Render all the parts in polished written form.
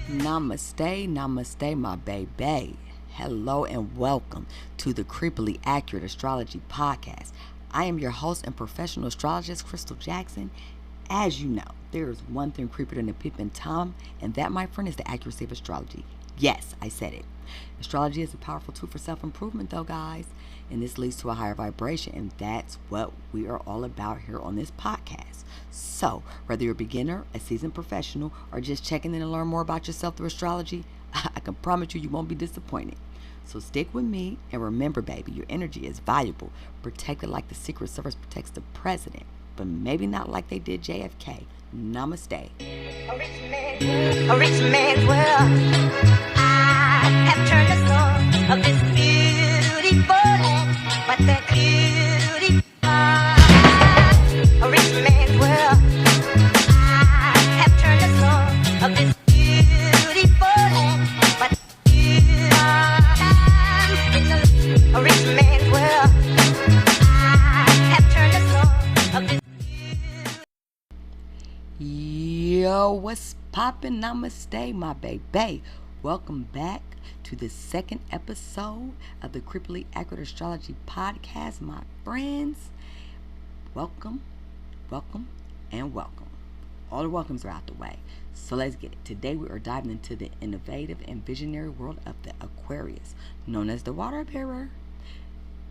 Namaste, namaste, my baby. Hello and welcome to the Creepily Accurate Astrology Podcast. I am your host and professional astrologist, Crystal Jackson. As you know, there is one thing creepier than a peeping Tom, and that, my friend, is the accuracy of astrology. Yes, I said it. Astrology is a powerful tool for self-improvement, though, guys, and this leads to a higher vibration, and that's what we are all about here on this podcast. So, whether you're a beginner, a seasoned professional, or just checking in to learn more about yourself through astrology, I can promise you won't be disappointed. So stick with me, and remember, baby, your energy is valuable. Protect it like the Secret Service protects the president, but maybe not like they did JFK. Namaste. A rich man's world. I have turned the soul of this beautiful land, but that beauty a rich man's world. I have turned the soul of this beautiful land, but a rich man's world. I have turned the soul of this. Yo, what's poppin'? Namaste, my baby. Welcome back to the second episode of the Creepily Accurate Astrology Podcast, my friends. Welcome, and welcome. All the welcomes are out the way. So let's get it. Today we are diving into the innovative and visionary world of the Aquarius, known as the water bearer.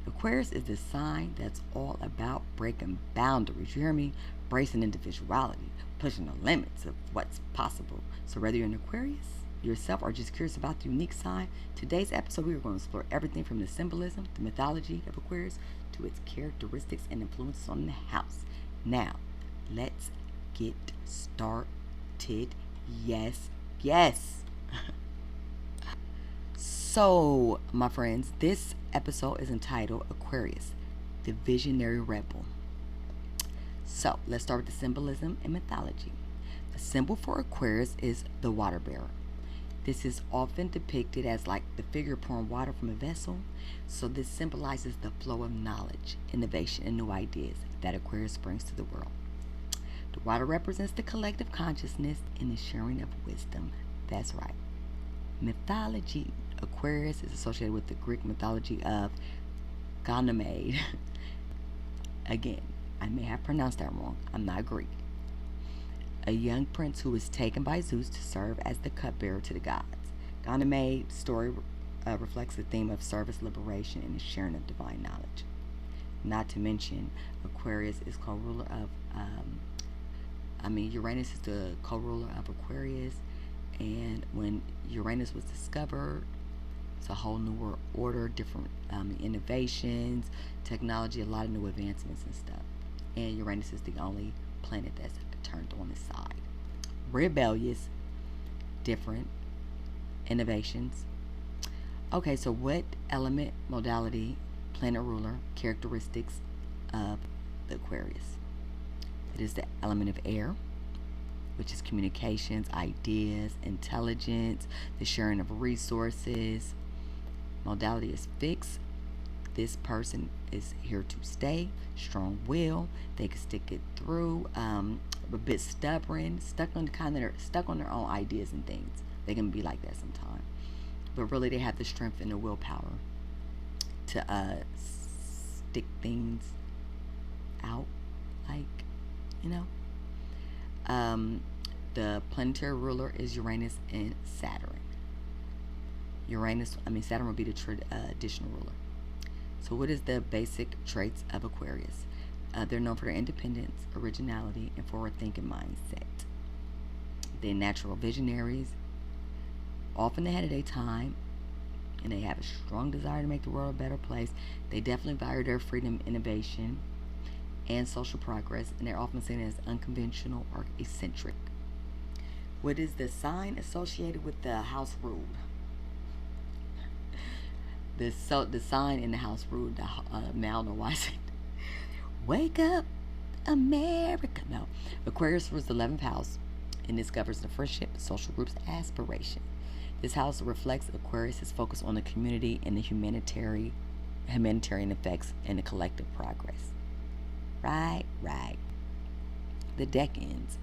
Aquarius is the sign that's all about breaking boundaries. You hear me? Bracing individuality, pushing the limits of what's possible. So whether you're an Aquarius yourself or just curious about the unique sign, today's episode we are going to explore everything from the symbolism, the mythology of Aquarius, to its characteristics and influences on the house. Now, let's get started. Yes. So, my friends, this episode is entitled Aquarius, the Visionary Rebel. So, let's start with the symbolism and mythology. The symbol for Aquarius is the water bearer. This is often depicted as like the figure pouring water from a vessel. So this symbolizes the flow of knowledge, innovation, and new ideas that Aquarius brings to the world. The water represents the collective consciousness and the sharing of wisdom. That's right. Mythology. Aquarius is associated with the Greek mythology of Ganymede. Again, I may have pronounced that wrong. I'm not Greek. A young prince who was taken by Zeus to serve as the cupbearer to the gods. Ganymede's story reflects the theme of service, liberation, and the sharing of divine knowledge. Not to mention, Aquarius is co-ruler of, Uranus is the co-ruler of Aquarius, and when Uranus was discovered, it's a whole new world order, different innovations, technology, a lot of new advancements and stuff. And Uranus is the only planet that's turned on its side. Rebellious, different innovations. Okay, so what element, modality, planet ruler, characteristics of the Aquarius? It is the element of air, which is communications, ideas, intelligence, the sharing of resources. Modality is fixed. This person is here to stay, strong will, they can stick it through, a bit stubborn, stuck on their own ideas and things. They can be like that sometimes, but really they have the strength and the willpower to stick things out, like, you know. The planetary ruler is Uranus and Saturn. Saturn would be the traditional ruler. So what is the basic traits of Aquarius? They're known for their independence, originality, and forward-thinking mindset. They're natural visionaries, often ahead of their time, and they have a strong desire to make the world a better place. They definitely value their freedom, innovation, and social progress, and they're often seen as unconventional or eccentric. What is the sign associated with the house ruled? The sign in the house ruled. I don't know why I said, "Wake up, America." No, Aquarius was the 11th house, and this governs the friendship, social groups, aspiration. This house reflects Aquarius' focus on the community and the humanitarian effects and the collective progress. Right. The decans.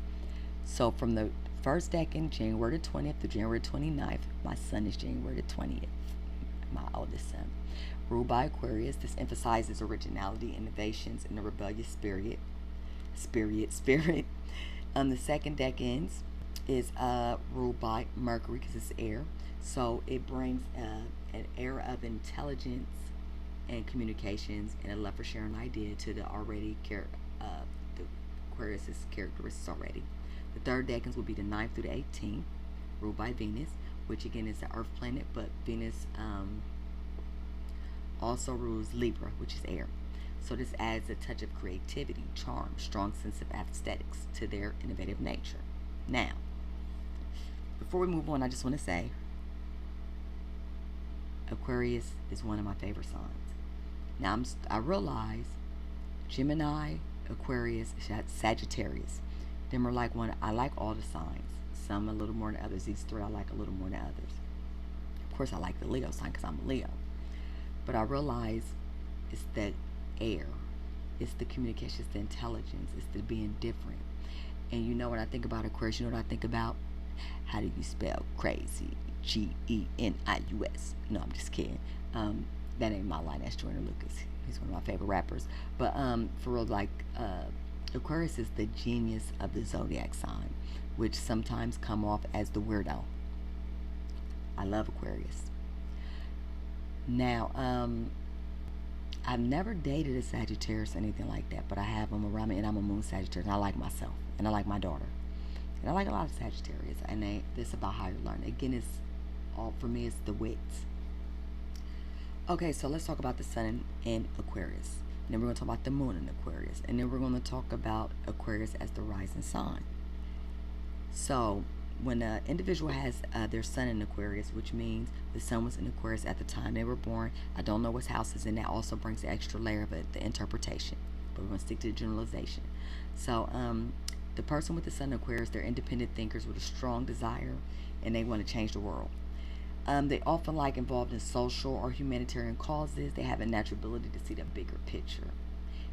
So from the first decan, January the 20th to January 29th. My son is January the 20th, my oldest son. Ruled by Aquarius, this emphasizes originality, innovations, and the rebellious spirit. The second decans is ruled by Mercury because it's air. So it brings an air of intelligence and communications and a love for sharing idea to the the Aquarius's characteristics already. The third decans will be the 9th through the 18th, ruled by Venus, which again is the Earth planet, but Venus also rules Libra, which is air. So this adds a touch of creativity, charm, strong sense of aesthetics to their innovative nature. Now, before we move on, I just want to say Aquarius is one of my favorite signs. Now, I realize Gemini, Aquarius, Sagittarius. Them are like one. I like all the signs. Some a little more than others. These three I like a little more than others. Of course, I like the Leo sign because I'm a Leo. But I realize it's the air. It's the communication. It's the intelligence. It's the being different. And you know what I think about Aquarius? You know what I think about? How do you spell crazy? Genius. No, I'm just kidding. That ain't my line. That's Jordan Lucas. He's one of my favorite rappers. But for real, like Aquarius is the genius of the zodiac sign, which sometimes come off as the weirdo. I love Aquarius. Now, I've never dated a Sagittarius or anything like that, but I have them around me, and I'm a moon Sagittarius, and I like myself, and I like my daughter, and I like a lot of Sagittarius, and this about how you learn. Again, it's all for me. It's the wits. Okay, so let's talk about the sun in Aquarius. And then we're going to talk about the moon in Aquarius. And then we're going to talk about Aquarius as the rising sign. So, when an individual has their sun in Aquarius, which means the sun was in Aquarius at the time they were born, I don't know what house is in. That also brings the extra layer of the interpretation. But we're going to stick to the generalization. So, the person with the sun in Aquarius, they're independent thinkers with a strong desire, and they want to change the world. They often like involved in social or humanitarian causes. They have a natural ability to see the bigger picture.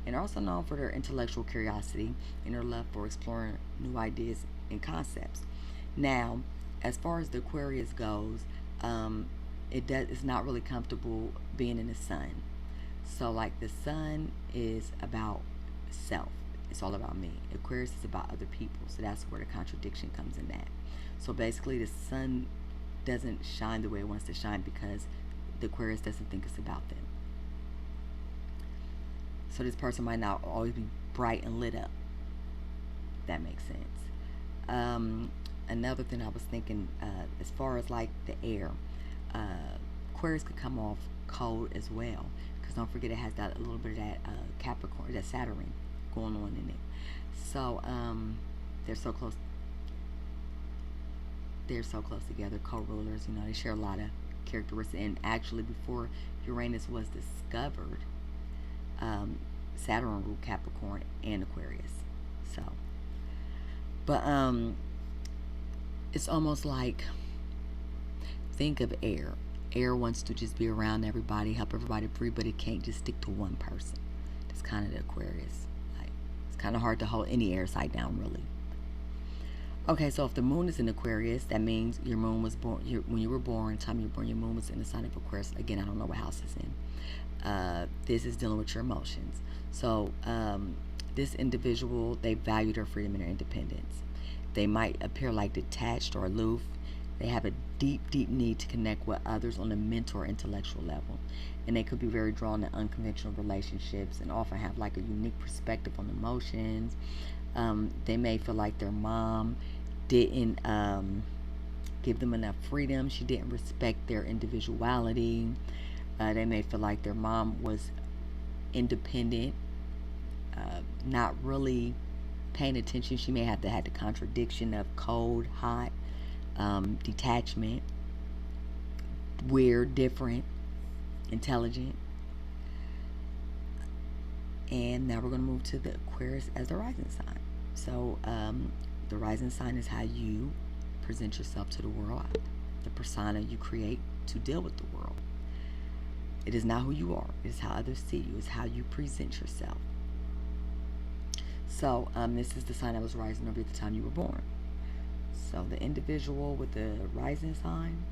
And are also known for their intellectual curiosity and their love for exploring new ideas and concepts. Now, as far as the Aquarius goes, it's not really comfortable being in the sun. So like the sun is about self. It's all about me. Aquarius is about other people. So that's where the contradiction comes in that. So basically the sun doesn't shine the way it wants to shine because the Aquarius doesn't think it's about them. So this person might not always be bright and lit up. That makes sense. Another thing I was thinking, as far as like the air, Aquarius could come off cold as well, because don't forget it has that a little bit of that Capricorn, that Saturn going on in it. So they're so close. They're so close together, co-rulers. You know, they share a lot of characteristics. And actually, before Uranus was discovered, Saturn ruled Capricorn and Aquarius. So, but it's almost like, think of air. Air wants to just be around everybody, help everybody breathe, but it can't just stick to one person. That's kind of the Aquarius. Like, it's kind of hard to hold any air side down, really. Okay, so if the moon is in Aquarius, that means your moon was born, when you were born, time you were born, your moon was in the sign of Aquarius. Again, I don't know what house it's in. This is dealing with your emotions. So this individual, they value their freedom and their independence. They might appear like detached or aloof. They have a deep, deep need to connect with others on a mental or intellectual level. And they could be very drawn to unconventional relationships and often have like a unique perspective on emotions. They may feel like their mom didn't give them enough freedom. She didn't respect their individuality. They may feel like their mom was independent, not really paying attention. She may have had the contradiction of cold, hot, detachment, weird, different, intelligent. And now we're going to move to the Aquarius as the rising sign. So the rising sign is how you present yourself to the world, the persona you create to deal with the world. It is not who you are. It is how others see you. It's how you present yourself. So this is the sign that was rising over at the time you were born. So the individual with the rising sign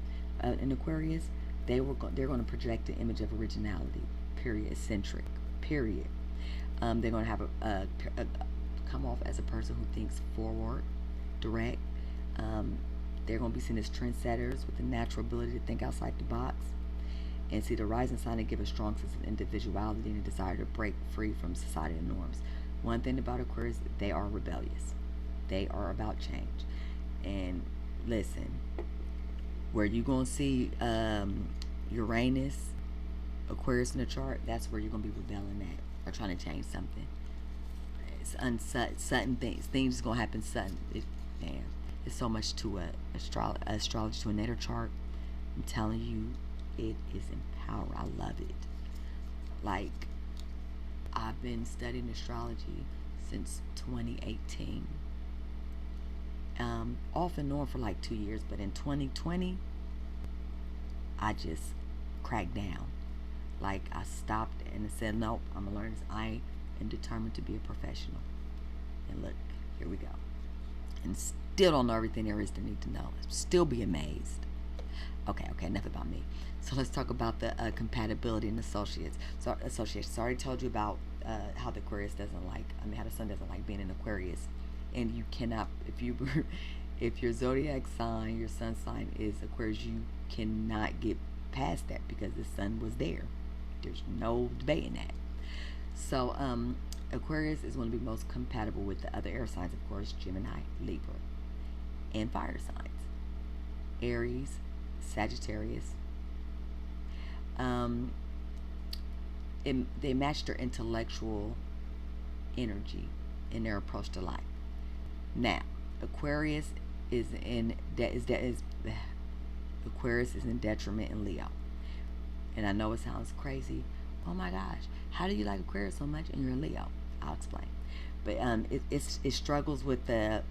in Aquarius, they're going to project the image of originality, period, eccentric, period. They're going to have a come off as a person who thinks forward, direct. Um, they're going to be seen as trendsetters with a natural ability to think outside the box. And see, the rising sign, they give a strong sense of individuality and a desire to break free from societal norms. One thing about Aquarius, they are rebellious. They are about change. And listen, where you gonna see Uranus, Aquarius in the chart, that's where you're gonna be rebelling at or trying to change something. It's sudden things. Things is gonna happen sudden. Man, there's so much to astrology, to a natal chart. I'm telling you, it is empowering. I love it. Like, I've been studying astrology since 2018. Off and on for like 2 years, but in 2020, I just cracked down. Like, I stopped and I said, nope, I'm gonna learn this. I am determined to be a professional. And look, here we go. And still don't know everything there is to need to know. Still be amazed. Okay, enough about me. So let's talk about the compatibility and associates. So associations. So I already told you about how the Aquarius doesn't like. How the sun doesn't like being in Aquarius, and you cannot if your zodiac sign, your sun sign is Aquarius, you cannot get past that because the sun was there. There's no debating that. So Aquarius is going to be most compatible with the other air signs, of course, Gemini, Libra, and fire signs, Aries, Sagittarius. They match their intellectual energy in their approach to life. Now, Aquarius is in Aquarius is in detriment in Leo, and I know it sounds crazy. Oh my gosh, how do you like Aquarius so much and you're in Leo? I'll explain. But it struggles with the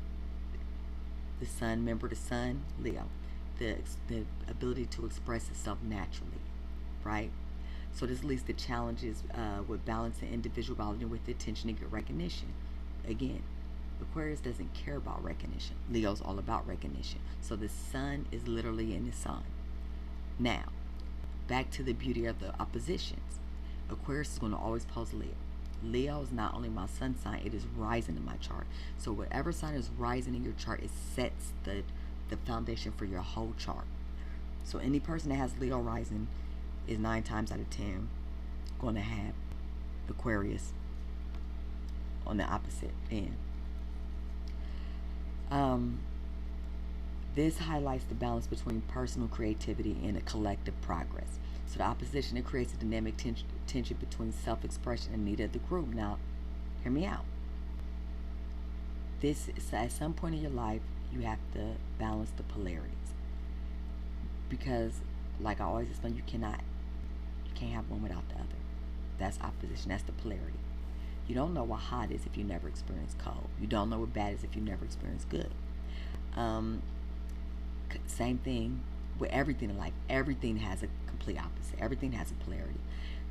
sun. Remember the sun, Leo, the ability to express itself naturally, right? So this leads to challenges with balancing individuality with the attention to get recognition. Again, Aquarius doesn't care about recognition. Leo's all about recognition. So the sun is literally in the sun. Now, back to the beauty of the oppositions. Aquarius is going to always pose Leo. Leo is not only my sun sign, it is rising in my chart. So whatever sign is rising in your chart, it sets the foundation for your whole chart. So any person that has Leo rising is 9 times out of 10 going to have Aquarius on the opposite end. This highlights the balance between personal creativity and a collective progress. So the opposition, it creates a dynamic tension between self-expression and need of the group. Now, hear me out. This is, at some point in your life, you have to balance the polarities, because, like I always explain, you can't have one without the other. That's opposition. That's the polarity. You don't know what hot is if you never experience cold. You don't know what bad is if you never experience good. Same thing with everything in life. Everything has a complete opposite. Everything has a polarity.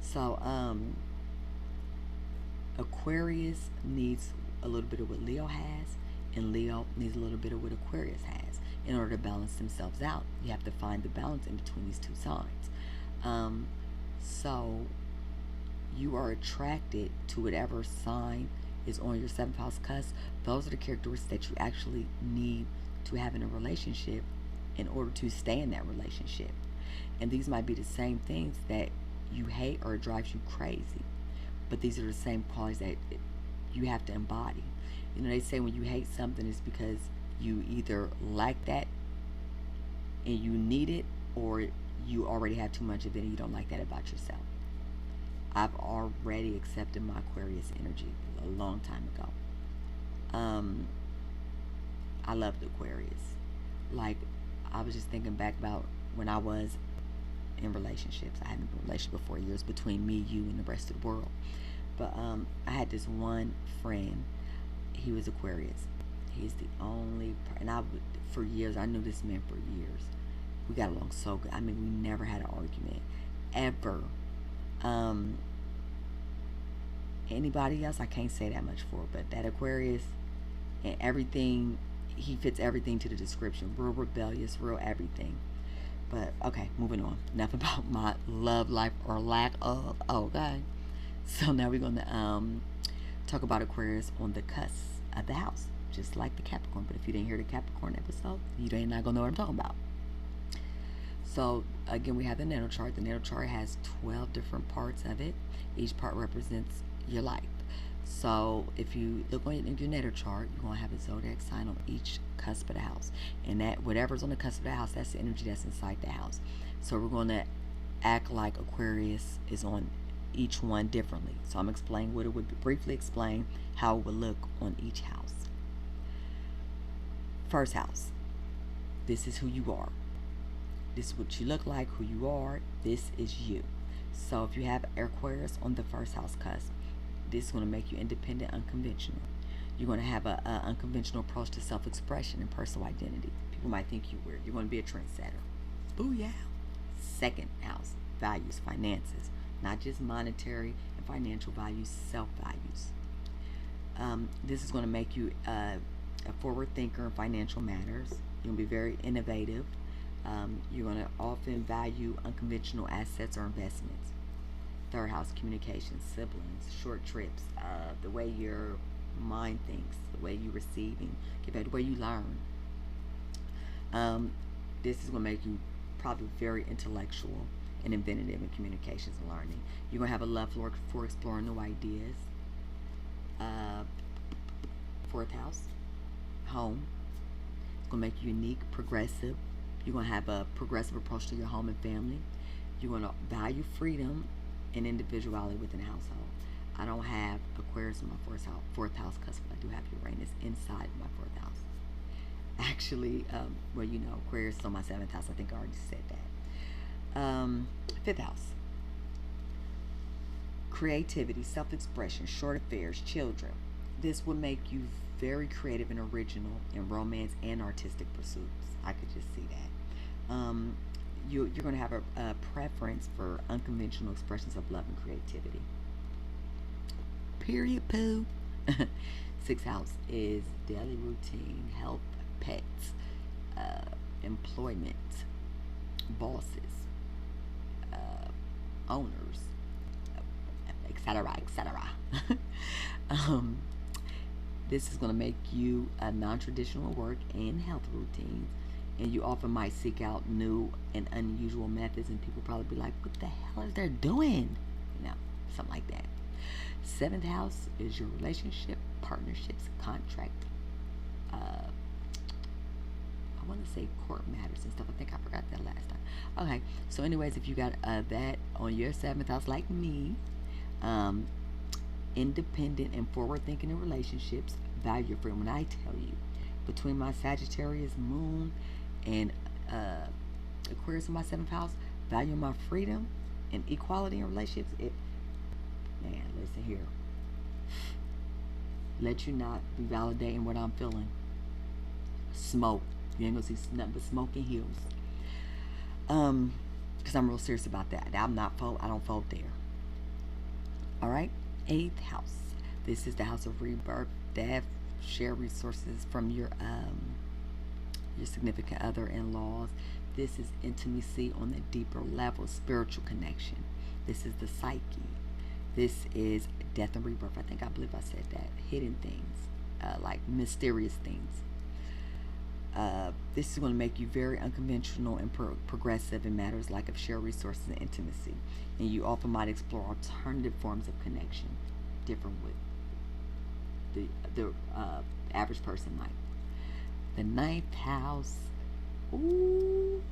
So Aquarius needs a little bit of what Leo has, and Leo needs a little bit of what Aquarius has. In order to balance themselves out, you have to find the balance in between these two signs. So you are attracted to whatever sign is on your 7th house cusp. Those are the characteristics that you actually need to have in a relationship in order to stay in that relationship. And these might be the same things that you hate or drives you crazy, but these are the same qualities that you have to embody. You know, they say when you hate something, it's because you either lack that and you need it, or you already have too much of it and you don't like that about yourself. I've already accepted my Aquarius energy a long time ago. I love the Aquarius. Like, I was just thinking back about when I was in relationships. I hadn't been in a relationship for 4 years between me, you, and the rest of the world. But I had this one friend. He was Aquarius. He's the only, and for years, I knew this man for years. We got along so good. I mean, we never had an argument, ever. Anybody else, I can't say that much for, but that Aquarius and everything, he fits everything to the description. Real rebellious, real everything. But okay, moving on. Enough about my love life or lack of. Okay. So now we're gonna talk about Aquarius on the cusp of the house, just like the Capricorn. But if you didn't hear the Capricorn episode, you ain't not gonna know what I'm talking about. So again, we have the natal chart. The natal chart has 12 different parts of it. Each part represents your life. So if you look on your natal chart, you're gonna have a zodiac sign on each cusp of the house, and that whatever's on the cusp of the house, that's the energy that's inside the house. So we're gonna act like Aquarius is on each one differently. So I'm explaining what it would be, briefly explain how it would look on each house. First house. This is who you are. This is what you look like, who you are. This is you. So if you have Aquarius on the first house cusp, this is going to make you independent, unconventional. You're going to have an unconventional approach to self-expression and personal identity. People might think you're weird. You're going to be a trendsetter. Booyah. Second house, values, finances. Not just monetary and financial values, self-values. This is going to make you a forward thinker in financial matters. You're going to be very innovative. You're going to often value unconventional assets or investments. Third house, communication, siblings, short trips, the way your mind thinks, the way you receiving, the way you learn. This is going to make you probably very intellectual and inventive in communications and learning. You're going to have a love for exploring new ideas. Fourth house, home. It's going to make you unique, progressive. You're going to have a progressive approach to your home and family. You're going to value freedom and individuality within a household. I don't have Aquarius in my fourth house cusp, but I do have Uranus inside my fourth house. Actually, well, you know, Aquarius is on my seventh house. I think I already said that. Fifth house. Creativity, self-expression, short affairs, children. This would make you very creative and original in romance and artistic pursuits. I could just see that. You're going to have a preference for unconventional expressions of love and creativity. Period, poo. Sixth house is daily routine, health, pets, employment, bosses, owners, etc., etc. This is going to make you a non-traditional work and health routines, and you often might seek out new and unusual methods, and people probably be like, what the hell is they doing? You know, something like that. Seventh house is your relationship, partnerships, contract. I want to say court matters and stuff. I think I forgot that last time. Okay, so anyways, if you got that on your seventh house like me, independent and forward thinking in relationships, value your freedom. When I tell you, between my Sagittarius moon and Aquarius in my seventh house, value my freedom and equality in relationships, man, listen here. Let you not be validating what I'm feeling. Smoke. You ain't gonna see nothing but smoke and heels. Because I'm real serious about that. I don't fold there. Alright? Eighth house. This is the house of rebirth, death, share resources from your significant other, in-laws. This is intimacy on a deeper level, spiritual connection. This is the psyche. This is death and rebirth. I believe I said that. Hidden things, like mysterious things. This is going to make you very unconventional and progressive in matters like of shared resources and intimacy. And you often might explore alternative forms of connection, different with the average person might. The ninth house. Ooh,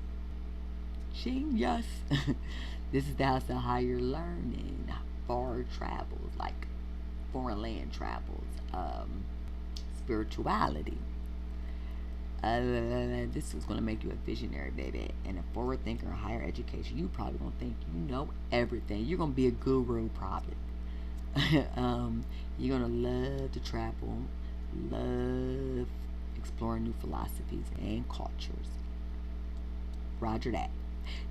genius. This is the house of higher learning, far travels, like foreign land travels, spirituality. This is going to make you a visionary, baby, and a forward thinker in higher education. You probably going to think you know everything. You're going to be a guru, probably. You're going to love to travel, love exploring new philosophies and cultures. Roger that.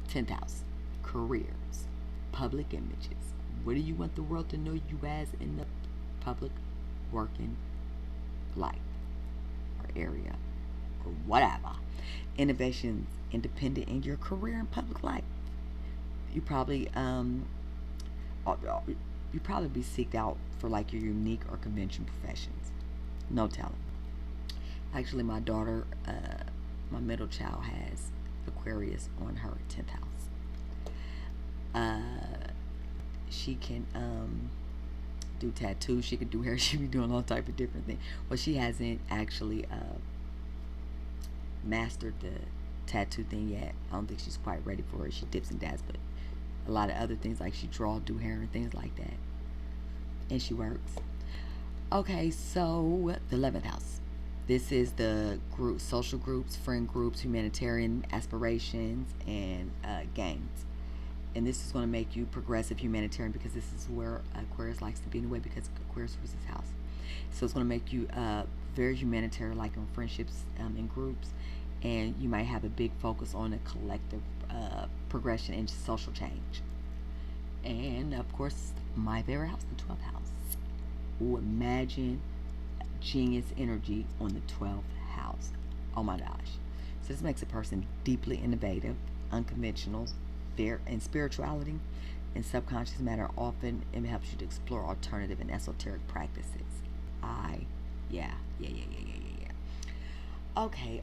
10th house, careers, public images. What do you want the world to know you as in the public working life or area? whatever. Innovations independent in your career and public life. You probably you probably be seeked out for like your unique or convention professions. No telling. Actually, my daughter, my middle child, has Aquarius on her 10th house. She can do tattoos. She can do hair. She be doing all type of different things. Well, she hasn't actually mastered the tattoo thing yet. I don't think she's quite ready for it. She dips and dabs, but a lot of other things like she do hair and things like that. And she works. Okay, so the 11th house. This is the group, social groups, friend groups, humanitarian aspirations, and gains. And this is going to make you progressive humanitarian because this is where Aquarius likes to be in a way because Aquarius was his house. So it's going to make you very humanitarian, like in friendships in groups. And you might have a big focus on a collective progression and social change. And of course, my favorite house, the 12th house. Ooh, imagine genius energy on the 12th house. Oh my gosh. So this makes a person deeply innovative, unconventional, and spirituality and subconscious matter often it helps you to explore alternative and esoteric practices. Yeah. Okay,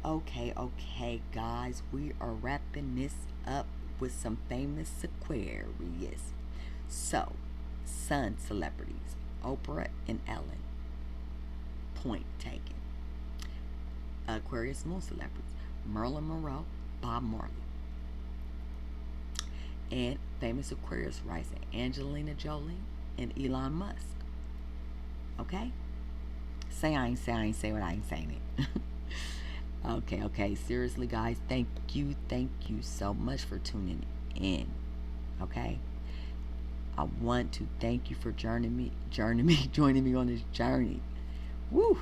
guys, we are wrapping this up with some famous Aquarius. So, Sun celebrities, Oprah and Ellen. Point taken. Aquarius Moon celebrities, Marilyn Monroe, Bob Marley. And famous Aquarius rising, Angelina Jolie and Elon Musk. Okay? Say I ain't say what I ain't saying it. Okay. Seriously, guys, thank you so much for tuning in. Okay? I want to thank you for joining me on this journey. Woo!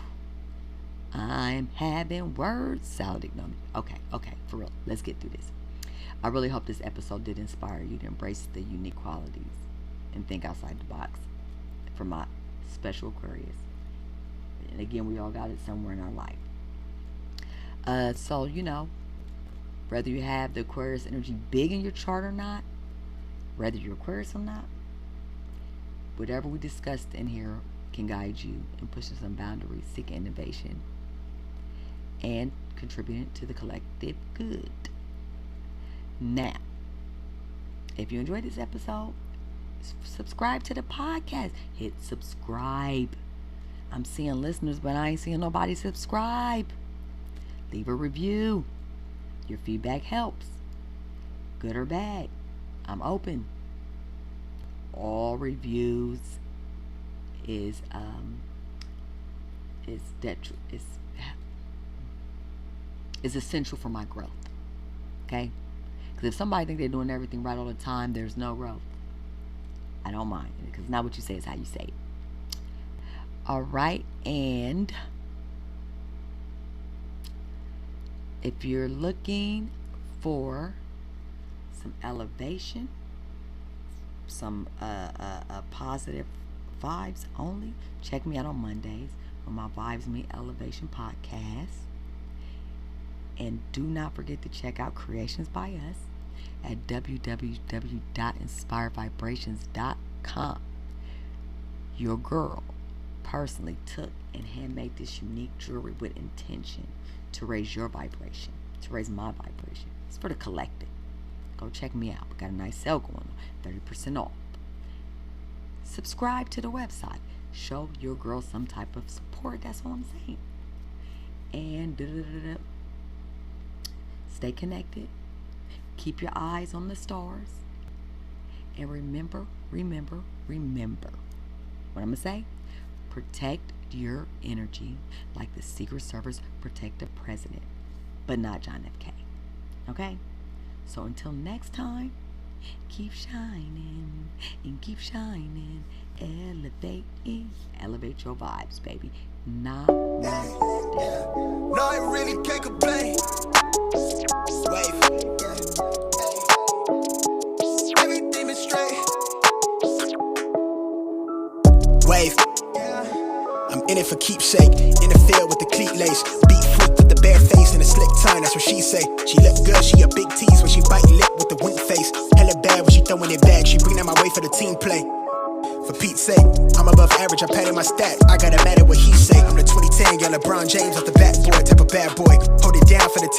I'm having word salad. No, okay, for real. Let's get through this. I really hope this episode did inspire you to embrace the unique qualities and think outside the box for my special Aquarius. And again, we all got it somewhere in our life. So, whether you have the Aquarius energy big in your chart or not, whether you're Aquarius or not, whatever we discussed in here can guide you in pushing some boundaries, seeking innovation, and contributing to the collective good. Now, if you enjoyed this episode, subscribe to the podcast. Hit subscribe. I'm seeing listeners, but I ain't seeing nobody subscribe. Leave a review. Your feedback helps. Good or bad. I'm open. All reviews is essential for my growth. Okay? Because if somebody thinks they're doing everything right all the time, there's no growth. I don't mind. Because not what you say is how you say it. All right. And if you're looking for some elevation, some positive vibes only, check me out on Mondays on my Vibes Me Elevation podcast. And do not forget to check out Creations by Us at www.inspiredvibrations.com. Your girl personally took and handmade this unique jewelry with intention to raise your vibration, to raise my vibration. It's for the collective. Go check me out. Got a nice sale going on, 30% off. Subscribe to the website. Show your girl some type of support. That's all I'm saying. And stay connected. Keep your eyes on the stars. And remember. What I'm going to say? Protect your energy like the Secret Service protect the president, but not John F. K. Okay? So until next time, keep shining and keep shining. Elevate your vibes, baby. Namaste. No, I really can't complain. Wave. Everything is straight. Wave. I'm in it for keepsake, in the field with the cleat lace. Beat foot with the bare face and a slick tongue, that's what she say. She look good, she a big tease when she bite lip with the wink face. Hella bad when she throwin' it back, she bring that my way for the team play. For Pete's sake, I'm above average, I padded my stats, I gotta matter what he say. I'm the 2010, yeah, LeBron James off the backboard, type of bad boy. Hold it down for the